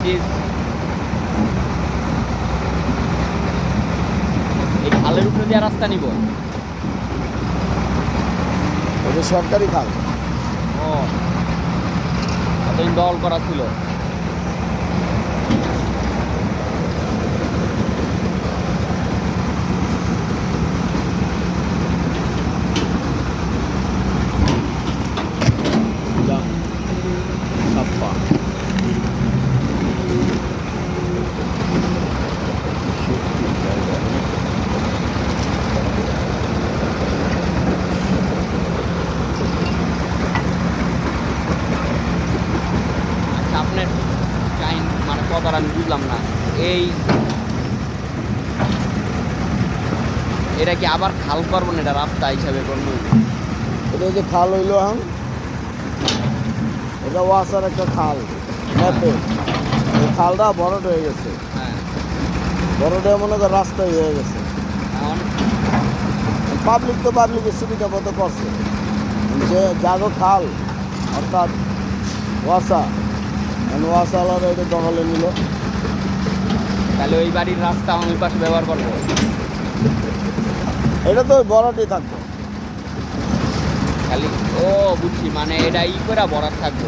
Bridge, এই খালের উপরে দিয়ে রাস্তা নিব। এটা সরকারি খাল। ও এতদিন দল করা ছিল। ছাপ্পা আচ্ছা আপনার চাইন মানে কথাটা আমি বুঝলাম না। এই এটা কি আবার খাল করবো না, এটা রাস্তা হিসাবে করবো? এটা যে খাল হইলো এখন, এটা ওয়াসার একটা খাল ম্যাপে। এই খালটা বড় হয়ে গেছে, হ্যাঁ বড় হয়ে মনে কর রাস্তায় হয়ে গেছে। এখন পাবলিক তো পাবলিকের সুবিধা মতো করছে, যে জাগো খাল অর্থাৎ ওয়াসা, মানে ওয়াসাওয়ালারা এটা দখলে নিল। তাহলে ওই বাড়ির রাস্তা আমি ওই পাশে ব্যবহার করবো। এটা তো ওই বড়টাই থাকবে। খালি ও বুঝছি, মানে এটা ই করে ভরাট থাকবো।